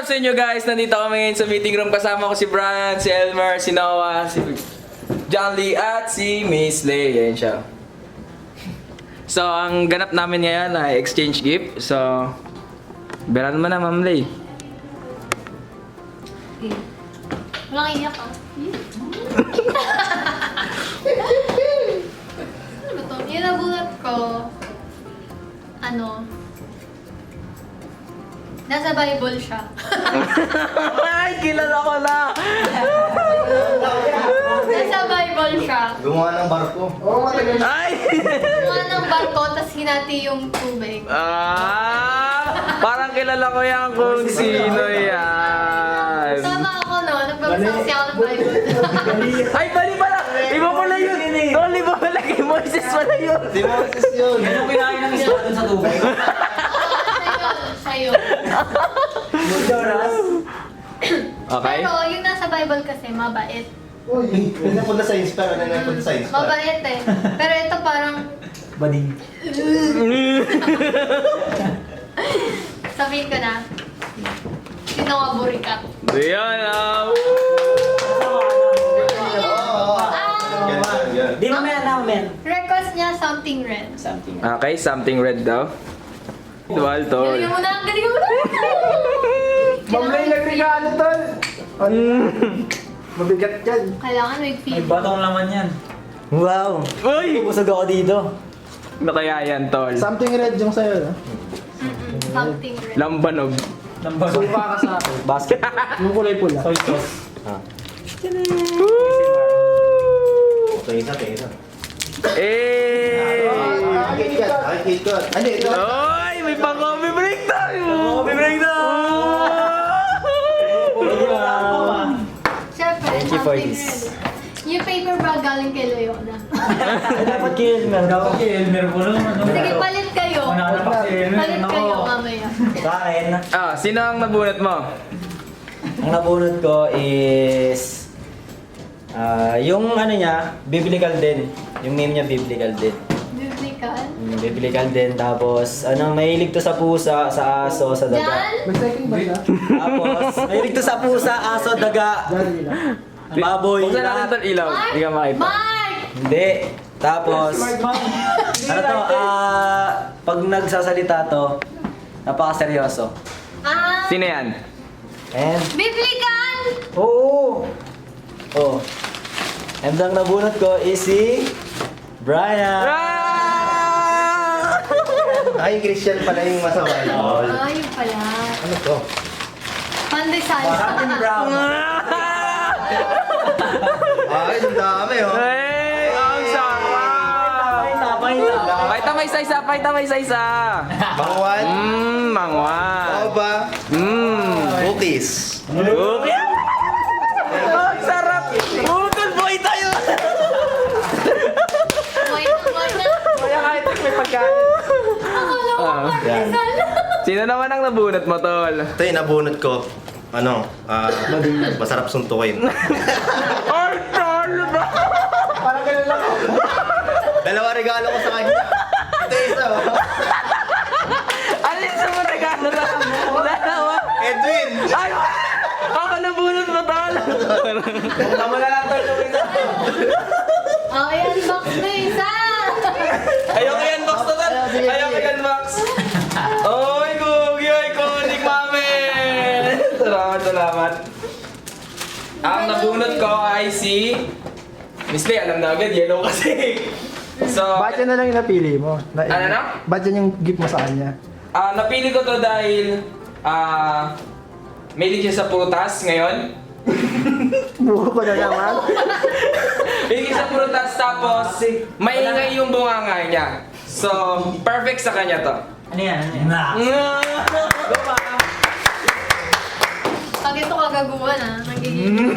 sa inyo guys? Nandito kami ngayon sa meeting room. Kasama ko si Brian, si Elmer, si Noah, si John Lee at si Miss Lay. Yan siya. So, ang ganap namin ngayon ay exchange gift. So, beran mo na, Ma'am Lay. Walang iyak ah. Ano ba to? Yung nagulat ko, nasa Bible siya. Ay, kilala ko na! Nasa Bible siya. Gumawa ng barko. Ay! Gumawa ng barko, tapos hinati yung tubig. Parang kilala ko yan kung sino yan. Tama ako no, nagbabasa kasi ako ng Bible. Ay, bali pala! Iba pala yun! Tol, iba pala kay Moises pala yun! Si Moses yun. Ano pinahin ng isla dun sa tubig? Sa'yo. Okay? Pero yung nasa Bible kasi, mabait. Uy, napunta sa Inspire. Ano napunta sa Inspire? Mabait eh. Pero ito parang, Bading. sabihin ko na, sino ka burikat? Diyan Di mamaya na, men. Request niya something red. Something. Okay, something red daw. Dual, tol. Galingan mo na, galingan mo na! Mamlay nagregalo, tol! Mabigat yan. Kailangan may May feed. batong laman yan. Wow! Uy! Busog ako dito. Ano kaya yan, tol? Something red yung sa'yo, no? Something red. Lambanog. Lamban. Suka ka sa akin. Basket. Yung kulay pula. Soy sauce. Okay, isa. Eh! Cake ko. Hindi, ito. Oy! May pang-coffee break tayo! Coffee break Siyempre, Thank you for something this. red. Yung paper bag galing kay Loyola. Dapat kill, man. Dapat kay Elmer po naman. Sige, palit kayo. Mananap pa si Elmer. Palit Nako. kayo mamaya. Sa akin, Ah, sino ang nabunot mo? ang nabunot ko is... yung ano niya, biblical din. Yung name niya biblical din. Biblical. Biblical din. Tapos, mahilig to sa pusa, sa aso, sa daga. Jan? Mag-second ba siya? Tapos, mahilig to sa pusa, aso, daga. Baboy. Buksan natin lahat. tol ilaw. Hindi ka makita. Mark! Hindi. Tapos, ano to, pag nagsasalita to, napakaseryoso. Sino yan? And, Biblical! oo! Oh. And ang nabunot ko is si Brian. Ay, Christian pala yung masama. Ah, yun pala. Ano to? Panday salsa. Martin Brown. Ay, ang dami oh. Hey! Ang sarap! Paita may isa-isa! Paita may isa-isa! Bangwan. Mangwan! Oba. Cookies. Okay! Ang sarap! Bukol boy tayo! Kumain na. Kaya kahit may pagkain. Ako lang ang pandesal. Sino naman ang nabunot mo, tol? Ito yung nabunot ko. Masarap suntukin. Ay, tol ba? Parang ganun lang ako. Dalawa regalo ko sa kanya. Ito isa oh. Alin sa mo regalo lang? Dalawa? Edwin. Ay! Ako nabunot mo, tol! Tama na lang tayo ng isa. Oh, yan, box na isa. Ayoko yan, box to, tol! Ayoko yan, box! Oy, Gugi! Iconic, mami! Salamat. Ang nabunot ko ay si... Miss Lay, alam na agad, yellow kasi. So, Ba't yan na lang yung napili mo? Ano na? Ba't yan yung gift mo sa kanya? napili ko to dahil... mahilig siya sa prutas ngayon. Buho ko na naman. Mahilig sa prutas tapos maingay yung bunganga niya. So, perfect sa kanya to. Ano yan? Ano yan? Pag ito kagaguhan ah, nagiging...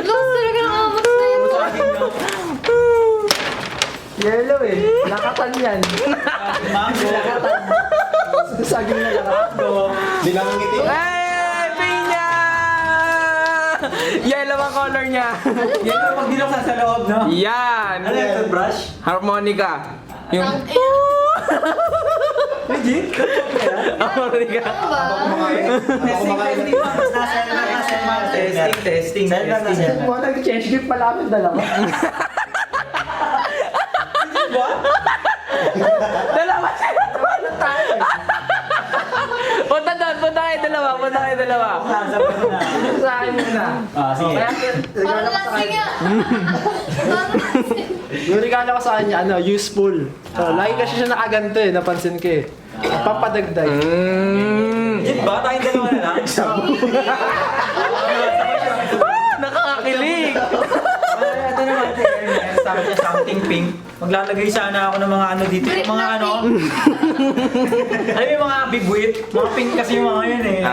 Looks talaga ng amok na ito. Yellow eh. Lakatan yan. Mango. Lakatan. Saging na lakatan. Di lang ngiti. Hey, pinya! Yellow ang color niya. Yan yung pag binuksan sa loob, no? Yan. Ano yung toothbrush? Harmonica. Yung... Ang- Legit? Amerika. Ano ba? Testing. Nag-change gift pala kami dalawa. Dalawa sila. Punta doon, punta kayo dalawa. Sa akin muna. Ah, sige. Parang lasing nga. Parang lasing. Yung regalo ko sa kanya, useful. So, lagi kasi siya nakaganto eh, napansin ko eh. Papadagdag. Legit ba? Tayong dalawa na lang? Nakakakilig. Ito naman, sabi niya something pink. Maglalagay sana ako ng mga ano dito, yung mga ano. Alam mo yung mga bibwit? Mga pink kasi yung mga yun eh.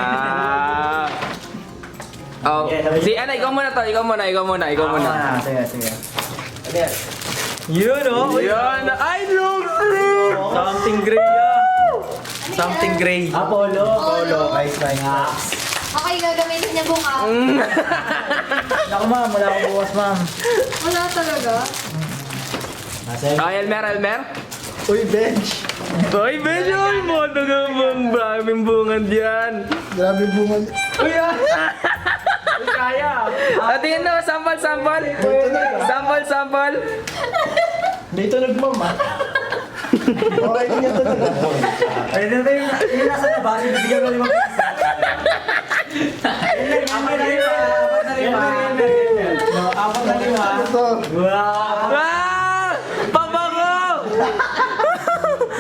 Oh, si ano, ikaw muna to, ikaw muna. Sige. Yun oh. Yun, ay, look! Something gray Something gray. Polo. Nice. Okay, gagamitin niya bukas. Naku ma'am, wala akong bukas ma'am. Wala talaga. Oh, Elmer. Uy, bench. Ay, medyo mo, tagamang maraming bunga dyan. Grabe bunga. Uy, kaya. Tingnan mo, sample. Sample. Dito nagmama. Okay, niya to na. Ay, dito yung nasa labas, bibigyan ko 5 piso. Apat na lima. Ito. Wow! Ah!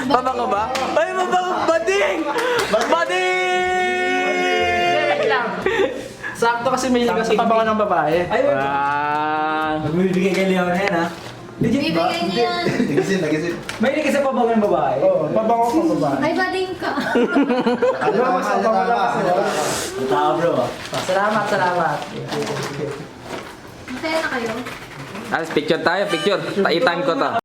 Pabango ba? Ay, mabango! Bading! Wait lang. Sakto kasi may ligas sa pabango ng babae. Ay, wait. Ah! Magbibigay kay Leon na yan ha. Legit ba? Bibigyan niya yan. Nagisin. May ligas sa pabango ng babae. Oo, pabango pa babae. Ay, bading ka. Ano ba sa pabango lang kasi? Tao bro. Salamat. Masaya na kayo. Alas, picture tayo. I-time ko to.